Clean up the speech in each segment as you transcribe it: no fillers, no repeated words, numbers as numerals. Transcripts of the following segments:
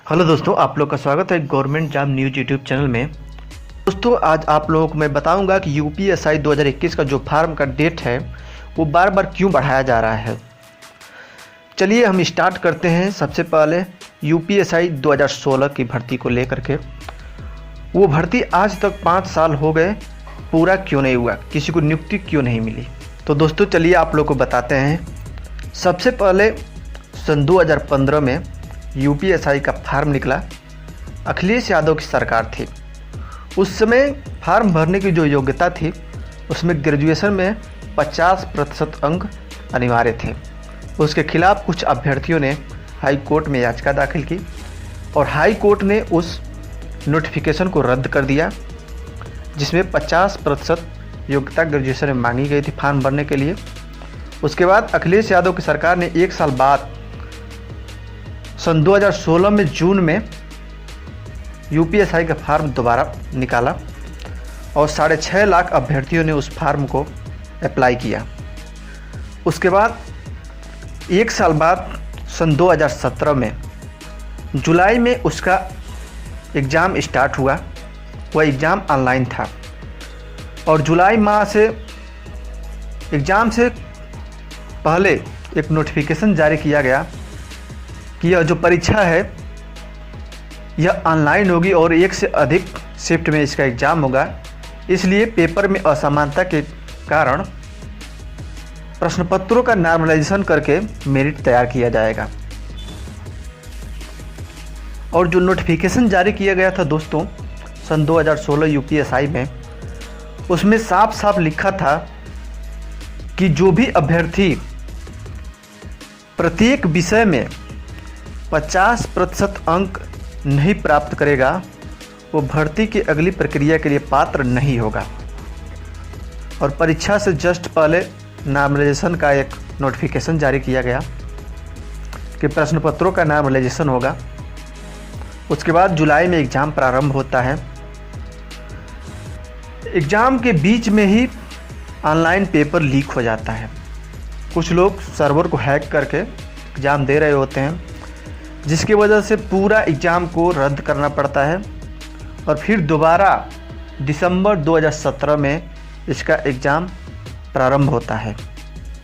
Hello दोस्तों, आप लोग का स्वागत है government job news YouTube channel में। दोस्तों, आज आप लोगों को मैं बताऊंगा कि यूपीएसआई 2021 का जो फार्म का डेट है वो बार बार क्यों बढ़ाया जा रहा है। चलिए हम स्टार्ट करते हैं। सबसे पहले यूपीएसआई 2016 की भर्ती को लेकर के। वो भर्ती आज तक 5 साल हो गए, पूरा क्यों नहीं हुआ, किसी को नियुक्ति क्यों नहीं मिली। तो दोस्तों चलिए आप लोग को बताते हैं। सबसे पहले सन 2015 में यूपीएसआई का फार्म निकला। अखिलेश यादव की सरकार थी। उस समय फार्म भरने की जो योग्यता थी उसमें ग्रेजुएशन में 50% अंक अनिवार्य थे। उसके खिलाफ कुछ अभ्यर्थियों ने हाई कोर्ट में याचिका दाखिल की और हाई कोर्ट ने उस नोटिफिकेशन को रद्द कर दिया जिसमें 50% योग्यता ग्रेजुएशन में मांगी गई थी फार्म भरने के लिए। उसके बाद अखिलेश यादव की सरकार ने 1 साल बाद सन 2016 में जून में यूपीएसआई का फार्म दोबारा निकाला और 6.5 लाख अभ्यर्थियों ने उस फार्म को अप्लाई किया। उसके बाद 1 साल बाद सन 2017 में जुलाई में उसका एग्ज़ाम स्टार्ट हुआ। वह एग्ज़ाम ऑनलाइन था और जुलाई माह से एग्ज़ाम से पहले एक नोटिफिकेशन जारी किया गया कि यह जो परीक्षा है यह ऑनलाइन होगी और 1 से अधिक शिफ्ट में इसका एग्ज़ाम होगा। इसलिए पेपर में असमानता के कारण प्रश्न पत्रों का नॉर्मलाइजेशन करके मेरिट तैयार किया जाएगा। और जो नोटिफिकेशन जारी किया गया था दोस्तों सन 2016 यूपीएसआई में, उसमें साफ साफ लिखा था कि जो भी अभ्यर्थी प्रत्येक विषय में 50% अंक नहीं प्राप्त करेगा वो भर्ती की अगली प्रक्रिया के लिए पात्र नहीं होगा। और परीक्षा से जस्ट पहले नॉर्मलाइजेशन का एक नोटिफिकेशन जारी किया गया कि प्रश्न पत्रों का नॉर्मलाइजेशन होगा। उसके बाद जुलाई में एग्ज़ाम प्रारंभ होता है। एग्ज़ाम के बीच में ही ऑनलाइन पेपर लीक हो जाता है। कुछ लोग सर्वर को हैक करके एग्ज़ाम दे रहे होते हैं जिसकी वजह से पूरा एग्ज़ाम को रद्द करना पड़ता है और फिर दोबारा दिसंबर 2017 में इसका एग्ज़ाम प्रारंभ होता है।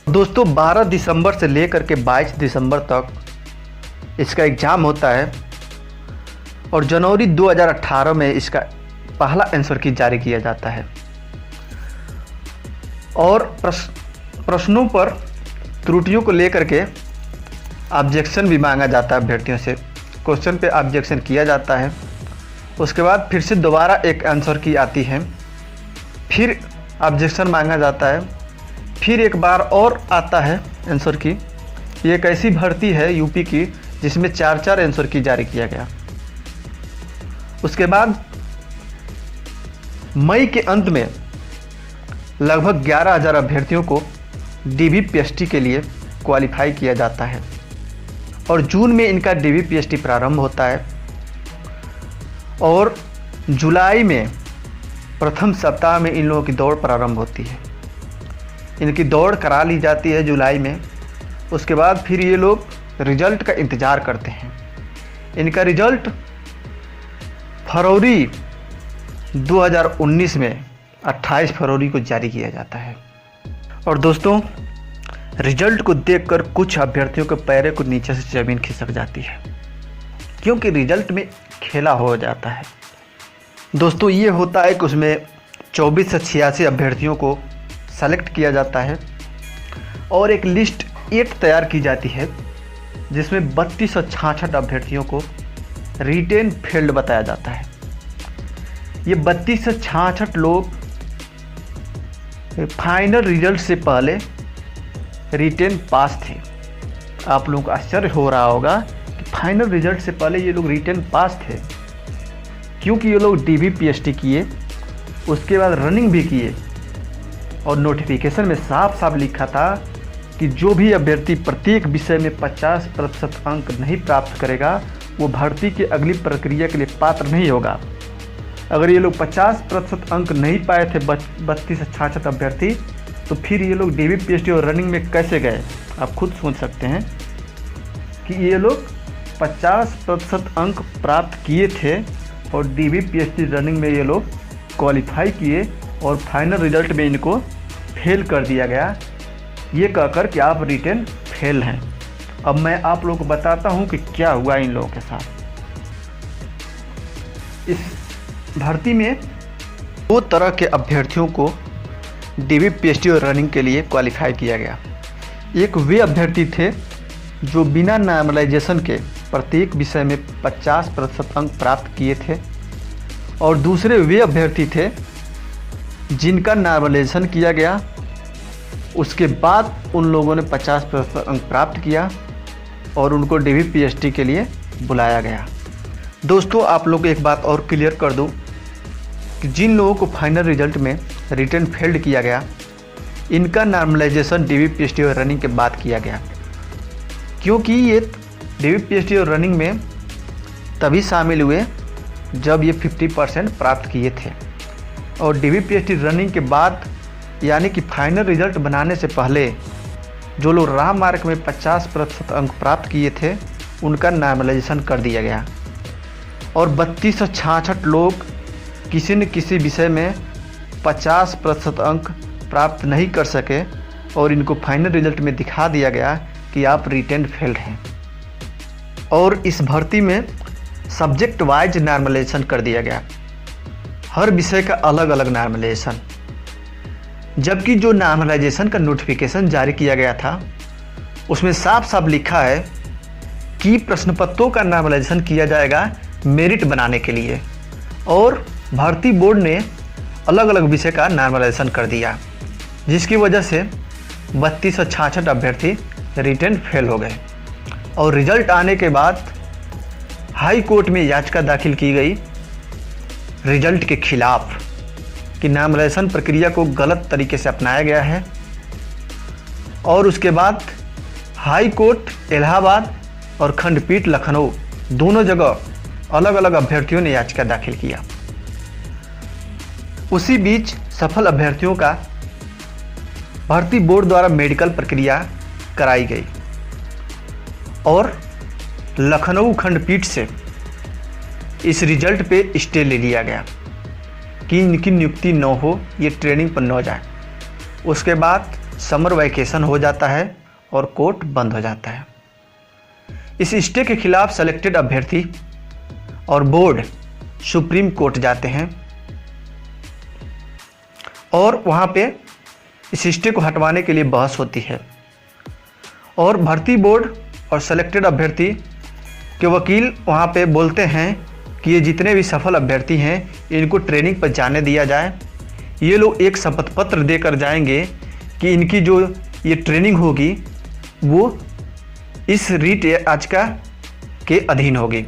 दोस्तों 12 दिसंबर से लेकर के 22 दिसंबर तक इसका एग्ज़ाम होता है और जनवरी 2018 में इसका पहला आंसर की जारी किया जाता है। और प्रश्नों पर त्रुटियों को लेकर के ऑब्जेक्शन भी मांगा जाता है अभ्यर्थियों से। क्वेश्चन पे ऑब्जेक्शन किया जाता है। उसके बाद फिर से दोबारा एक आंसर की आती है, फिर ऑब्जेक्शन मांगा जाता है, फिर एक बार और आता है आंसर की। ये एक ऐसी भर्ती है यूपी की जिसमें 4 आंसर की जारी किया गया। उसके बाद मई के अंत में लगभग 11,000 अभ्यर्थियों को डीबीपीएसटी के लिए क्वालिफाई किया जाता है और जून में इनका डीबीपीएसटी प्रारंभ होता है और जुलाई में प्रथम सप्ताह में इन लोगों की दौड़ प्रारंभ होती है। इनकी दौड़ करा ली जाती है जुलाई में। उसके बाद फिर ये लोग रिजल्ट का इंतज़ार करते हैं। इनका रिजल्ट फरवरी 2019 में 28 फरवरी को जारी किया जाता है। और दोस्तों रिजल्ट को देखकर कुछ अभ्यर्थियों के पैरों को नीचे से ज़मीन खिसक जाती है क्योंकि रिजल्ट में खेला हो जाता है। दोस्तों ये होता है कि उसमें 24 से 86 अभ्यर्थियों को सेलेक्ट किया जाता है और एक लिस्ट 8 तैयार की जाती है जिसमें 3266 अभ्यर्थियों को रिटेन फेल्ड बताया जाता है। ये 32 से 66 लोग फाइनल रिजल्ट से पहले रिटेन पास थे। आप लोगों को आश्चर्य हो रहा होगा कि फाइनल रिजल्ट से पहले ये लोग रिटेन पास थे क्योंकि ये लोग डीबीपीएसटी किए, उसके बाद रनिंग भी किए और नोटिफिकेशन में साफ साफ लिखा था कि जो भी अभ्यर्थी प्रत्येक विषय में 50% अंक नहीं प्राप्त करेगा वो भर्ती की अगली प्रक्रिया के लिए पात्र नहीं होगा। अगर ये लोग 50% अंक नहीं पाए थे 32 से 66 अभ्यर्थी, तो फिर ये लोग डीबीपीएसटी और रनिंग में कैसे गए। आप खुद सोच सकते हैं कि ये लोग 50% अंक प्राप्त किए थे और डीवी पीएचडी रनिंग में ये लोग क्वालिफाई किए और फाइनल रिजल्ट में इनको फेल कर दिया गया, ये कहकर कि आप रिटेन फेल हैं। अब मैं आप लोगों को बताता हूं कि क्या हुआ इन लोगों के साथ। इस भर्ती में 2 तरह के अभ्यर्थियों को डीवी पीएचडी और रनिंग के लिए क्वालिफाई किया गया। एक वे अभ्यर्थी थे जो बिना नॉर्मलाइजेशन के प्रत्येक विषय में 50% अंक प्राप्त किए थे और दूसरे वे अभ्यर्थी थे जिनका नॉर्मलाइजेशन किया गया, उसके बाद उन लोगों ने 50% अंक प्राप्त किया और उनको डीवी पीएचडी के लिए बुलाया गया। दोस्तों, आप लोग को एक बात और क्लियर कर दूं कि जिन लोगों को फाइनल रिजल्ट में रिटन फेल्ड किया गया, इनका नॉर्मलाइजेशन डीवी पीएचडी और रनिंग के बाद किया गया, क्योंकि ये डीवी पीएचडी और रनिंग में तभी शामिल हुए जब ये 50% प्राप्त किए थे और डीवी पीएचडी रनिंग के बाद यानी कि फाइनल रिजल्ट बनाने से पहले जो लोग राह मार्क में 50% अंक प्राप्त किए थे उनका नॉर्मलाइजेशन कर दिया गया और 3266 लोग किसी न किसी विषय में 50% अंक प्राप्त नहीं कर सके और इनको फाइनल रिजल्ट में दिखा दिया गया कि आप रिटेन फेल्ड हैं। और इस भर्ती में सब्जेक्ट वाइज नॉर्मलाइजेशन कर दिया गया, हर विषय का अलग अलग नॉर्मलाइजेशन। जबकि जो नॉर्मलाइजेशन का नोटिफिकेशन जारी किया गया था उसमें साफ साफ लिखा है कि प्रश्न पत्रों का नॉर्मलाइजेशन किया जाएगा मेरिट बनाने के लिए, और भर्ती बोर्ड ने अलग अलग विषय का नॉर्मलाइजेशन कर दिया, जिसकी वजह से 3266 अभ्यर्थी रिटेन फेल हो गए। और रिजल्ट आने के बाद हाई कोर्ट में याचिका दाखिल की गई रिजल्ट के खिलाफ कि नॉर्मलाइजेशन प्रक्रिया को गलत तरीके से अपनाया गया है, और उसके बाद हाई कोर्ट इलाहाबाद और खंडपीठ लखनऊ दोनों जगह अलग अलग अभ्यर्थियों ने याचिका दाखिल किया। उसी बीच सफल अभ्यर्थियों का भर्ती बोर्ड द्वारा मेडिकल प्रक्रिया कराई गई और लखनऊ खंडपीठ से इस रिजल्ट पे स्टे ले लिया गया कि इनकी नियुक्ति न हो, ये ट्रेनिंग पर न जाए। उसके बाद समर वैकेशन हो जाता है और कोर्ट बंद हो जाता है। इस स्टे के खिलाफ सेलेक्टेड अभ्यर्थी और बोर्ड सुप्रीम कोर्ट जाते हैं और वहाँ पे इस स्टे को हटवाने के लिए बहस होती है और भर्ती बोर्ड और सेलेक्टेड अभ्यर्थी के वकील वहाँ पे बोलते हैं कि ये जितने भी सफल अभ्यर्थी हैं इनको ट्रेनिंग पर जाने दिया जाए। ये लोग एक शपथ पत्र देकर जाएंगे कि इनकी जो ये ट्रेनिंग होगी वो इस रीट याचिका के अधीन होगी,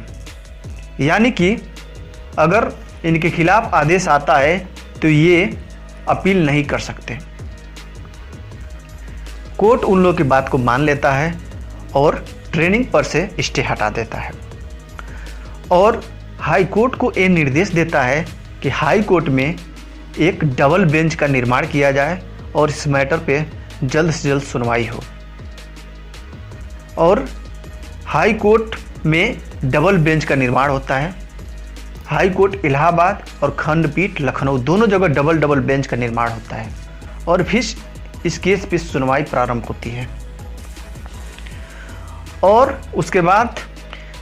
यानी कि अगर इनके खिलाफ आदेश आता है तो ये अपील नहीं कर सकते। कोर्ट उन लोगों की बात को मान लेता है और ट्रेनिंग पर से स्टे हटा देता है और हाई कोर्ट को ये निर्देश देता है कि हाई कोर्ट में एक डबल बेंच का निर्माण किया जाए और इस मैटर पे जल्द से जल्द सुनवाई हो। और हाई कोर्ट में डबल बेंच का निर्माण होता है। हाई कोर्ट इलाहाबाद और खंडपीठ लखनऊ दोनों जगह डबल डबल बेंच का निर्माण होता है और फिर इस केस पे सुनवाई प्रारंभ होती है। और उसके बाद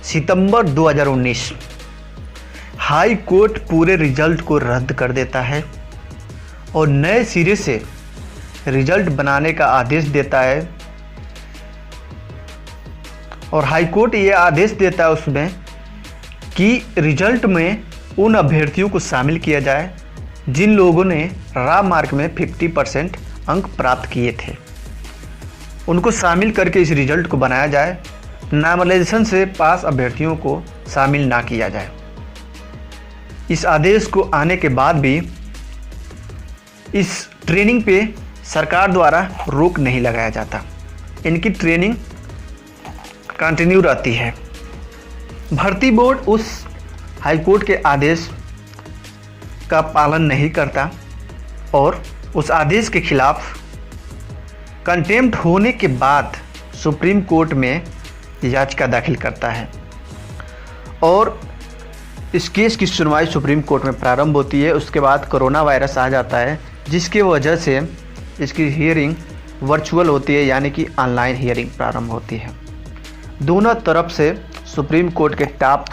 सितंबर 2019 हाई कोर्ट पूरे रिजल्ट को रद्द कर देता है और नए सिरे से रिजल्ट बनाने का आदेश देता है। और हाई कोर्ट ये आदेश देता है उसमें कि रिजल्ट में उन अभ्यर्थियों को शामिल किया जाए जिन लोगों ने रा मार्क में 50% अंक प्राप्त किए थे, उनको शामिल करके इस रिजल्ट को बनाया जाए। नॉर्मलाइजेशन से पास अभ्यर्थियों को शामिल ना किया जाए। इस आदेश को आने के बाद भी इस ट्रेनिंग पे सरकार द्वारा रोक नहीं लगाया जाता, इनकी ट्रेनिंग कंटिन्यू रहती है। भर्ती बोर्ड उस हाईकोर्ट के आदेश का पालन नहीं करता और उस आदेश के खिलाफ कंटेम्प्ट होने के बाद सुप्रीम कोर्ट में याचिका दाखिल करता है और इस केस की सुनवाई सुप्रीम कोर्ट में प्रारंभ होती है। उसके बाद कोरोना वायरस आ जाता है, जिसकी वजह से इसकी हियरिंग वर्चुअल होती है, यानी कि ऑनलाइन हियरिंग प्रारंभ होती है। दोनों तरफ से सुप्रीम कोर्ट के टॉप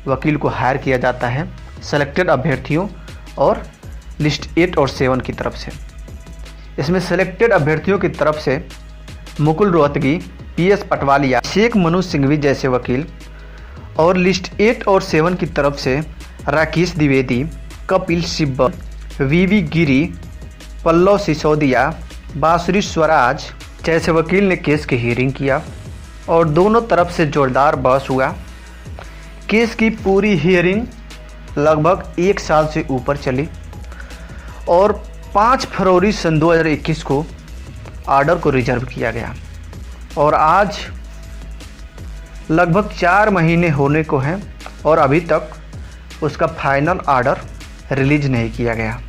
वकील को हायर किया जाता है, सेलेक्टेड अभ्यर्थियों और लिस्ट 8 और 7 की तरफ से। इसमें सेलेक्टेड अभ्यर्थियों की तरफ से मुकुल रोहतगी, PS पटवालिया, शेख मनु सिंघवी जैसे वकील, और लिस्ट 8 और 7 की तरफ से राकेश द्विवेदी, कपिल सिब्बल, VV गिरी, पल्लव सिसोदिया, बांसुरी स्वराज जैसे वकील ने केस की हियरिंग किया और दोनों तरफ से जोरदार बहस हुआ। केस की पूरी हियरिंग लगभग 1 साल से ऊपर चली और 5 फरवरी सन 2021 को ऑर्डर को रिजर्व किया गया और आज लगभग 4 महीने होने को हैं और अभी तक उसका फाइनल ऑर्डर रिलीज नहीं किया गया।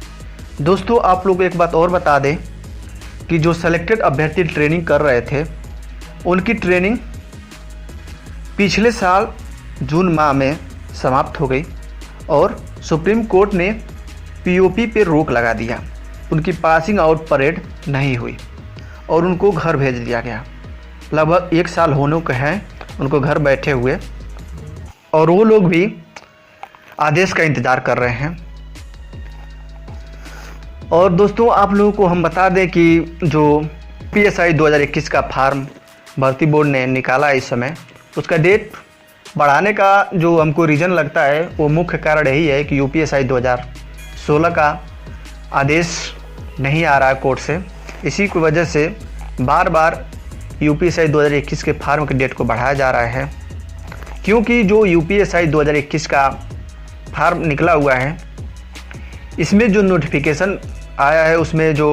दोस्तों, आप लोग एक बात और बता दें कि जो सेलेक्टेड अभ्यर्थी ट्रेनिंग कर रहे थे, उनकी ट्रेनिंग पिछले साल जून माह में समाप्त हो गई और सुप्रीम कोर्ट ने POP पे रोक लगा दिया। उनकी पासिंग आउट परेड नहीं हुई और उनको घर भेज दिया गया। लगभग 1 साल होने को है उनको घर बैठे हुए और वो लोग भी आदेश का इंतज़ार कर रहे हैं। और दोस्तों, आप लोगों को हम बता दें कि जो PSI 2021 का फार्म भर्ती बोर्ड ने निकाला इस समय, उसका डेट बढ़ाने का जो हमको रीज़न लगता है वो मुख्य कारण यही है कि UPSI 2016 का आदेश नहीं आ रहा है कोर्ट से। इसी की वजह से बार बार UPSI 2021 के फार्म के डेट को बढ़ाया जा रहा है, क्योंकि जो UPSI 2021 का फार्म निकला हुआ है, इसमें जो नोटिफिकेशन आया है उसमें जो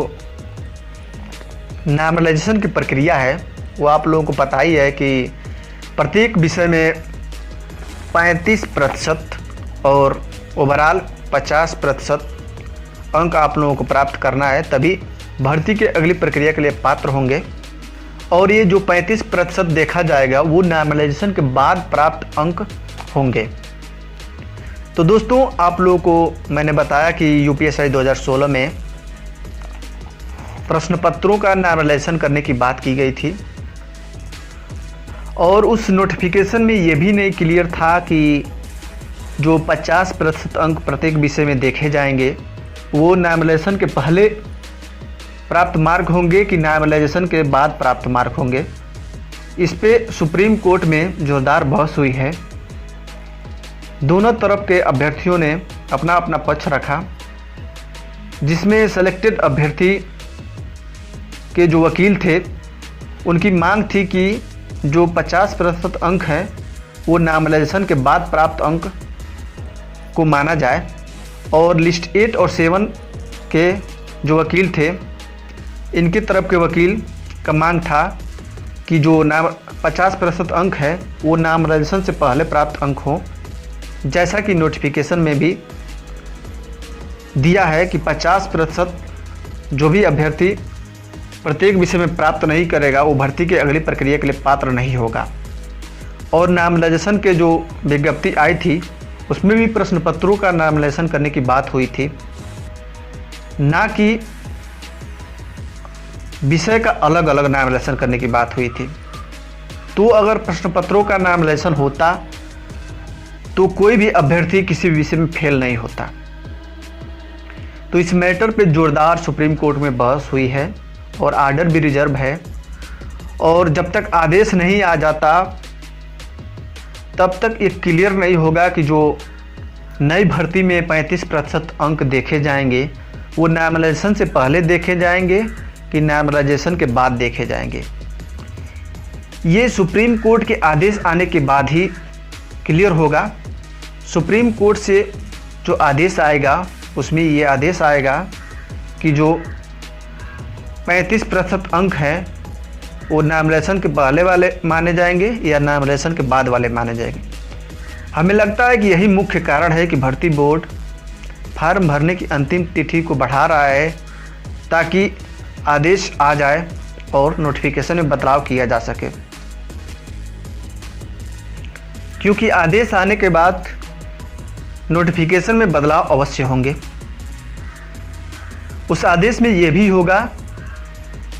नॉर्मलाइजेशन की प्रक्रिया है वो आप लोगों को पता ही है कि प्रत्येक विषय में 35% और ओवरऑल 50% अंक आप लोगों को प्राप्त करना है, तभी भर्ती के अगली प्रक्रिया के लिए पात्र होंगे। और ये जो 35% देखा जाएगा वो नॉर्मलाइजेशन के बाद प्राप्त अंक होंगे। तो दोस्तों, आप लोगों को मैंने बताया कि UPSI 2016 में प्रश्न पत्रों का नॉर्मलाइजेशन करने की बात की गई थी और उस नोटिफिकेशन में ये भी नहीं क्लियर था कि जो 50% अंक प्रत्येक विषय में देखे जाएंगे वो नॉर्मलाइजेशन के पहले प्राप्त मार्क होंगे कि नॉर्मलाइजेशन के बाद प्राप्त मार्क होंगे। इस पे सुप्रीम कोर्ट में जोरदार बहस हुई है। दोनों तरफ के अभ्यर्थियों ने अपना अपना पक्ष रखा, जिसमें सेलेक्टेड अभ्यर्थी के जो वकील थे उनकी मांग थी कि जो 50% अंक हैं वो नॉर्मलाइजेशन के बाद प्राप्त अंक को माना जाए और लिस्ट 8 और 7 के जो वकील थे, इनकी तरफ के वकील का मांग था कि जो 50% अंक है वो नॉर्मलाइजेशन से पहले प्राप्त अंक हो, जैसा कि नोटिफिकेशन में भी दिया है कि 50% जो भी अभ्यर्थी प्रत्येक विषय में प्राप्त नहीं करेगा वो भर्ती की अगली प्रक्रिया के लिए पात्र नहीं होगा। और नॉर्मलाइजेशन के जो विज्ञप्ति आई थी उसमें भी प्रश्न पत्रों का नॉर्मलाइजेशन करने की बात हुई थी, ना कि विषय का अलग अलग नॉर्मलाइजेशन करने की बात हुई थी। तो अगर प्रश्न पत्रों का नॉर्मलाइजेशन होता तो कोई भी अभ्यर्थी किसी भी विषय में फेल नहीं होता। तो इस मैटर पे जोरदार सुप्रीम कोर्ट में बहस हुई है और ऑर्डर भी रिजर्व है और जब तक आदेश नहीं आ जाता तब तक ये क्लियर नहीं होगा कि जो नई भर्ती में 35% अंक देखे जाएंगे वो नॉर्मलाइजेशन से पहले देखे जाएंगे कि नॉर्मलाइजेशन के बाद देखे जाएंगे। ये सुप्रीम कोर्ट के आदेश आने के बाद ही क्लियर होगा। सुप्रीम कोर्ट से जो आदेश आएगा उसमें ये आदेश आएगा कि जो 35% अंक हैं वो नॉर्मलाइजेशन के पहले वाले माने जाएंगे या नॉर्मलाइजेशन के बाद वाले माने जाएंगे। हमें लगता है कि यही मुख्य कारण है कि भर्ती बोर्ड फार्म भरने की अंतिम तिथि को बढ़ा रहा है ताकि आदेश आ जाए और नोटिफिकेशन में बदलाव किया जा सके। क्योंकि आदेश आने के बाद नोटिफिकेशन में बदलाव अवश्य होंगे। उस आदेश में ये भी होगा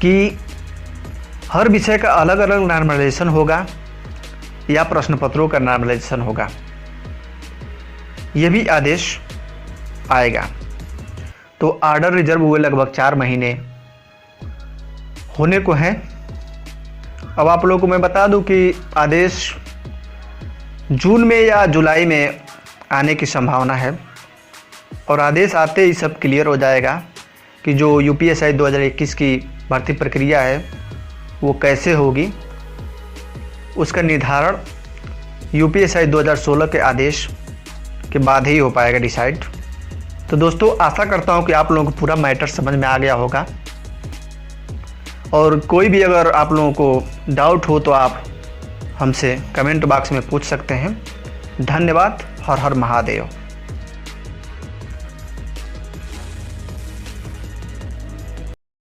कि हर विषय का अलग अलग नॉर्मलाइजेशन होगा या प्रश्न पत्रों का नॉर्मलाइजेशन होगा, यह भी आदेश आएगा। तो ऑर्डर रिजर्व हुए लगभग 4 महीने होने को हैं। अब आप लोगों को मैं बता दूं कि आदेश जून में या जुलाई में आने की संभावना है, और आदेश आते ही सब क्लियर हो जाएगा कि जो यूपीएसआई 2021 की भर्ती प्रक्रिया है वो कैसे होगी। उसका निर्धारण यूपीएसआई 2016 के आदेश के बाद ही हो पाएगा डिसाइड। तो दोस्तों, आशा करता हूं कि आप लोगों को पूरा मैटर समझ में आ गया होगा, और कोई भी अगर आप लोगों को डाउट हो तो आप हमसे कमेंट बॉक्स में पूछ सकते हैं। धन्यवाद। हर हर महादेव।